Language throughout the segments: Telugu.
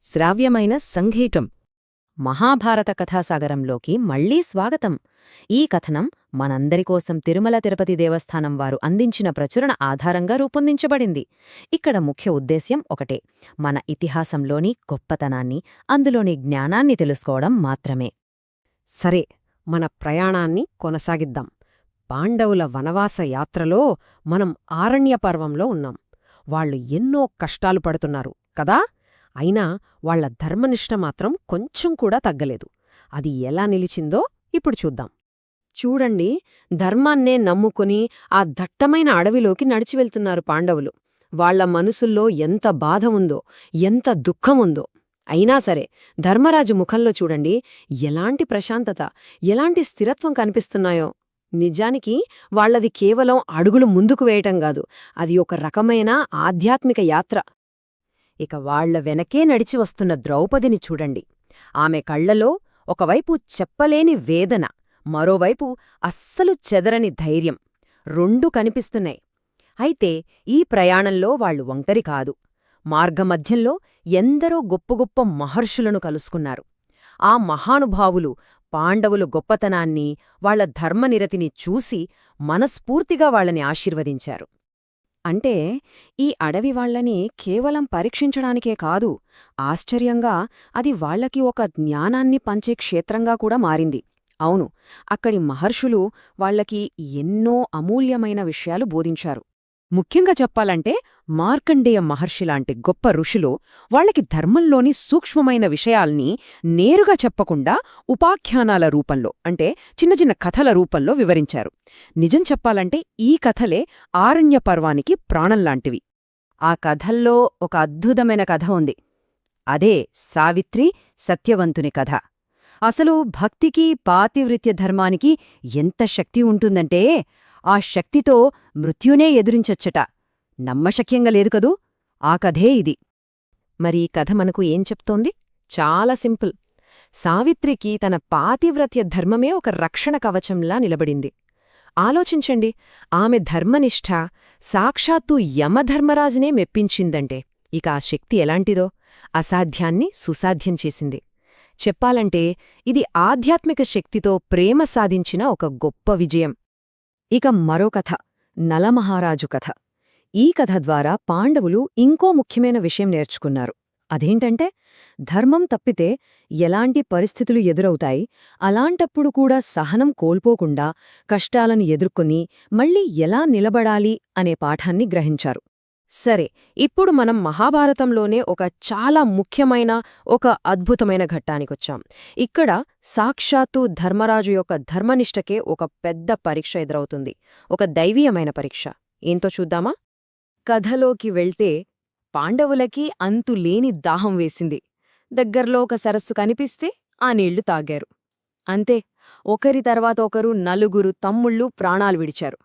శ్రావ్యమైన సంఘీటం. మహాభారత కథాసాగరంలోకి మళ్లీ స్వాగతం. ఈ కథనం మనందరికోసం తిరుమల తిరుపతి దేవస్థానం వారు అందించిన ప్రచురణ ఆధారంగా రూపొందించబడింది. ఇక్కడ ముఖ్య ఉద్దేశ్యం ఒకటే, మన ఇతిహాసంలోని గొప్పతనాన్ని, అందులోని జ్ఞానాన్ని తెలుసుకోవడం మాత్రమే. సరే, మన ప్రయాణాన్ని కొనసాగిద్దాం. పాండవుల వనవాస యాత్రలో మనం ఆరణ్యపర్వంలో ఉన్నాం. వాళ్లు ఎన్నో కష్టాలు పడుతున్నారు కదా. అయినా వాళ్ల ధర్మనిష్ట మాత్రం కొంచెం కూడా తగ్గలేదు. అది ఎలా నిలిచిందో ఇప్పుడు చూద్దాం. చూడండి, ధర్మాన్నే నమ్ముకుని ఆ దట్టమైన అడవిలోకి నడిచివెళ్తున్నారు పాండవులు. వాళ్ల మనసుల్లో ఎంత బాధ ఉందో, ఎంత దుఃఖముందో. అయినా సరే, ధర్మరాజు ముఖంలో చూడండి, ఎలాంటి ప్రశాంతత, ఎలాంటి స్థిరత్వం కనిపిస్తున్నాయో. నిజానికి వాళ్లది కేవలం అడుగులు ముందుకు వేయటం కాదు, అది ఒక రకమైన ఆధ్యాత్మిక యాత్ర. ఇక వాళ్ల వెనకే నడిచి వస్తున్న ద్రౌపదిని చూడండి. ఆమె కళ్లలో ఒకవైపు చెప్పలేని వేదన, మరోవైపు అస్సలు చెదరని ధైర్యం, రెండూ కనిపిస్తున్నాయి. అయితే ఈ ప్రయాణంలో వాళ్లు ఒంటరి కాదు. మార్గమధ్యంలో ఎందరో గొప్ప గొప్ప మహర్షులను కలుసుకున్నారు. ఆ మహానుభావులు పాండవుల గొప్పతనాన్ని, వాళ్ల ధర్మనిరతిని చూసి మనస్ఫూర్తిగా వాళ్లని ఆశీర్వదించారు. అంటే ఈ అడవి వాళ్లని కేవలం పరీక్షించడానికే కాదు, ఆశ్చర్యంగా అది వాళ్లకి ఒక జ్ఞానాన్ని పంచే క్షేత్రంగా కూడా మారింది. అవును, అక్కడి మహర్షులు వాళ్లకి ఎన్నో అమూల్యమైన విషయాలు బోధించారు. ముఖ్యంగా చెప్పాలంటే మార్కండేయ మహర్షిలాంటి గొప్ప ఋషులు వాళ్లకి ధర్మంలోని సూక్ష్మమైన విషయాల్ని నేరుగా చెప్పకుండా ఉపాఖ్యానాల రూపంలో, అంటే చిన్న చిన్న కథల రూపంలో వివరించారు. నిజం చెప్పాలంటే ఈ కథలే ఆరణ్యపర్వానికి ప్రాణంలాంటివి. ఆ కథల్లో ఒక అద్భుతమైన కథ ఉంది. అదే సావిత్రి సత్యవంతుని కథ. అసలు భక్తికి, పాతివ్రత్య ధర్మానికి ఎంత శక్తి ఉంటుందంటే ఆ శక్తితో మృత్యునే ఎదురించొచ్చట. నమ్మశక్యంగా లేదు కదూ. ఆ కథే ఇది. మరి ఈ కథ మనకు ఏం చెప్తోంది? చాలా సింపుల్. సావిత్రికి తన పాతివ్రత్య ధర్మమే ఒక రక్షణ కవచంలా నిలబడింది. ఆలోచించండి, ఆమె ధర్మనిష్ఠ సాక్షాత్తు యమధర్మరాజునే మెప్పించిందంటే ఇక ఆ శక్తి ఎలాంటిదో, అసాధ్యాన్ని సుసాధ్యం చేసింది. చెప్పాలంటే ఇది ఆధ్యాత్మిక శక్తితో ప్రేమ సాధించిన ఒక గొప్ప విజయం. ఇక మరో కథ, నలమహారాజు కథ. ఈ కథ ద్వారా పాండవులు ఇంకో ముఖ్యమైన విషయం నేర్చుకున్నారు. అదేంటంటే, ధర్మం తప్పితే ఎలాంటి పరిస్థితులు ఎదురవుతాయి, అలాంటప్పుడు కూడా సహనం కోల్పోకుండా కష్టాలను ఎదుర్కొని మళ్లీ ఎలా నిలబడాలి అనే పాఠాన్ని గ్రహించారు. సరే, ఇప్పుడు మనం మహాభారతంలోనే ఒక చాలా ముఖ్యమైన, ఒక అద్భుతమైన ఘట్టానికొచ్చాం. ఇక్కడ సాక్షాత్తు ధర్మరాజు యొక్క ధర్మనిష్టకే ఒక పెద్ద పరీక్ష ఎదురవుతుంది. ఒక దైవీయమైన పరీక్ష. ఏంతో చూద్దామా? కథలోకి వెళ్తే పాండవులకి అంతులేని దాహం వేసింది. దగ్గర్లో ఒక సరస్సు కనిపిస్తే ఆ నీళ్లు తాగారు. అంతే, ఒకరి తర్వాత ఒకరు నలుగురు తమ్ముళ్ళు ప్రాణాలు విడిచారు.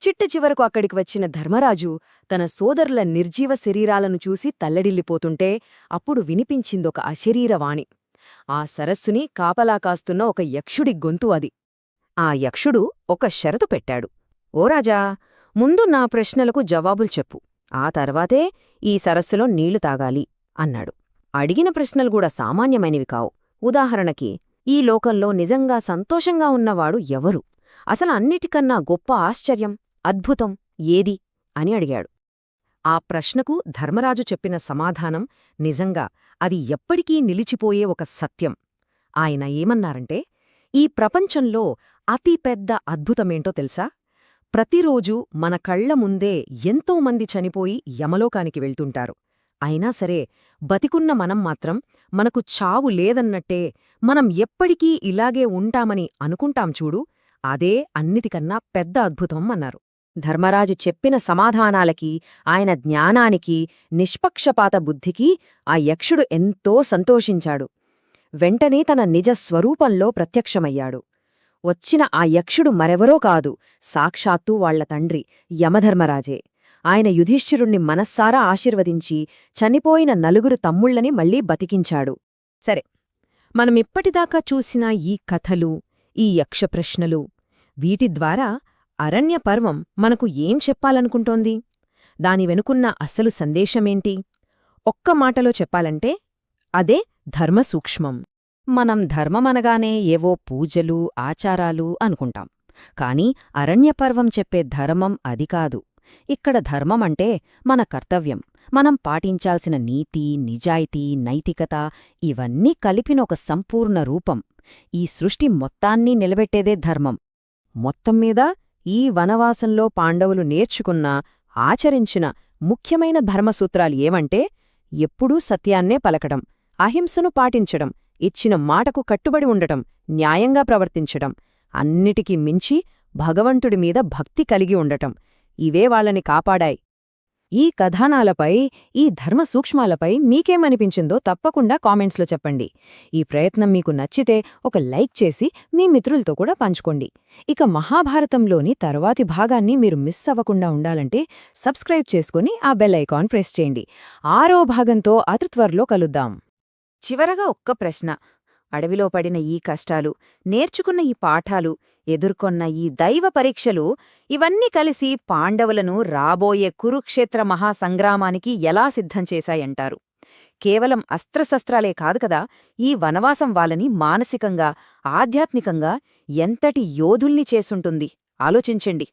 చిట్ట చివరకు అక్కడికి వచ్చిన ధర్మరాజు తన సోదరుల నిర్జీవ శరీరాలను చూసి తల్లడిల్లిపోతుంటే అప్పుడు వినిపించిందొక అశరీరవాణి. ఆ సరస్సుని కాపలా కాస్తున్న ఒక యక్షుడి గొంతు అది. ఆ యక్షుడు ఒక షరతు పెట్టాడు. ఓ రాజా, ముందు నా ప్రశ్నలకు జవాబులు చెప్పు, ఆ తర్వాతే ఈ సరస్సులో నీళ్లు తాగాలి అన్నాడు. అడిగిన ప్రశ్నలు కూడా సామాన్యమైనవి కావు. ఉదాహరణకి, ఈ లోకంలో నిజంగా సంతోషంగా ఉన్నవాడు ఎవరు? అసలు అన్నిటికన్నా గొప్ప ఆశ్చర్యం, అద్భుతం ఏది అని అడిగాడు. ఆ ప్రశ్నకు ధర్మరాజు చెప్పిన సమాధానం నిజంగా అది ఎప్పటికీ నిలిచిపోయే ఒక సత్యం. ఆయన ఏమన్నారంటే, ఈ ప్రపంచంలో అతిపెద్ద అద్భుతమేంటో తెలుసా? ప్రతిరోజూ మన కళ్ల ముందే ఎంతోమంది చనిపోయి యమలోకానికి వెళ్తుంటారు. అయినా సరే, బతికున్న మనం మాత్రం మనకు చావు లేదన్నట్టే, మనం ఎప్పటికీ ఇలాగే ఉంటామని అనుకుంటాం చూడు, అదే అన్నిటికన్నా పెద్ద అద్భుతం అన్నారు. ధర్మరాజు చెప్పిన సమాధానాలకి, ఆయన జ్ఞానానికి, నిష్పక్షపాత బుద్ధికి ఆ యక్షుడు ఎంతో సంతోషించాడు. వెంటనే తన నిజ స్వరూపంలో ప్రత్యక్షమయ్యాడు. వచ్చిన ఆ యక్షుడు మరెవరో కాదు, సాక్షాత్తూ వాళ్ల తండ్రి యమధర్మరాజే. ఆయన యుధిష్ఠిరుణ్ణి మనస్సారా ఆశీర్వదించి చనిపోయిన నలుగురు తమ్ముళ్లని మళ్లీ బతికించాడు. సరే, మనమిప్పటిదాకా చూసిన ఈ కథలు, ఈ యక్షప్రశ్నలు, వీటి ద్వారా అరణ్యపర్వం మనకు ఏం చెప్పాలనుకుంటోంది? దాని వెనుకున్న అసలు సందేశమేంటి? ఒక్క మాటలో చెప్పాలంటే, అదే ధర్మసూక్ష్మం. మనం ధర్మమనగానే ఏవో పూజలు, ఆచారాలు అనుకుంటాం. కాని అరణ్యపర్వం చెప్పే ధర్మం అది కాదు. ఇక్కడ ధర్మమంటే మన కర్తవ్యం, మనం పాటించాల్సిన నీతి, నిజాయితీ, నైతికత ఇవన్నీ కలిపిన ఒక సంపూర్ణ రూపం. ఈ సృష్టి మొత్తాన్ని నిలబెట్టేదే ధర్మం. మొత్తంమీద ఈ వనవాసంలో పాండవులు నేర్చుకున్న, ఆచరించిన ముఖ్యమైన ధర్మసూత్రాలు ఏవంటే ఎప్పుడూ సత్యాన్నే పలకడం, అహింసను పాటించడం, ఇచ్చిన మాటకు కట్టుబడి ఉండటం, న్యాయంగా ప్రవర్తించడం, అన్నిటికీ మించి భగవంతుడి మీద భక్తి కలిగి ఉండటం. ఇవే వాళ్ళని కాపాడాయి. ఈ కథనాలపై, ఈ ధర్మ సూక్ష్మాలపై మీకేమనిపించిందో తప్పకుండా కామెంట్స్లో చెప్పండి. ఈ ప్రయత్నం మీకు నచ్చితే ఒక లైక్ చేసి మీ మిత్రులతో కూడా పంచుకోండి. ఇక మహాభారతంలోని తర్వాతి భాగాన్ని మీరు మిస్ అవ్వకుండా ఉండాలంటే సబ్స్క్రైబ్ చేసుకుని ఆ బెల్ ఐకాన్ ప్రెస్ చేయండి. 6వ భాగంతో అతి త్వరలో కలుద్దాం. చివరగా ఒక్క ప్రశ్న. అడవిలో పడిన ఈ కష్టాలు, నేర్చుకున్న ఈ పాఠాలు, ఎదుర్కొన్న ఈ దైవ పరీక్షలు ఇవన్నీ కలిసి పాండవులను రాబోయే కురుక్షేత్ర మహాసంగ్రామానికి ఎలా సిద్ధం చేశాయంటారు? కేవలం అస్త్రశస్త్రాలే కాదు కదా, ఈ వనవాసం వాళ్ళని మానసికంగా, ఆధ్యాత్మికంగా ఎంతటి యోధుల్ని చేసుంటుంది ఆలోచించండి.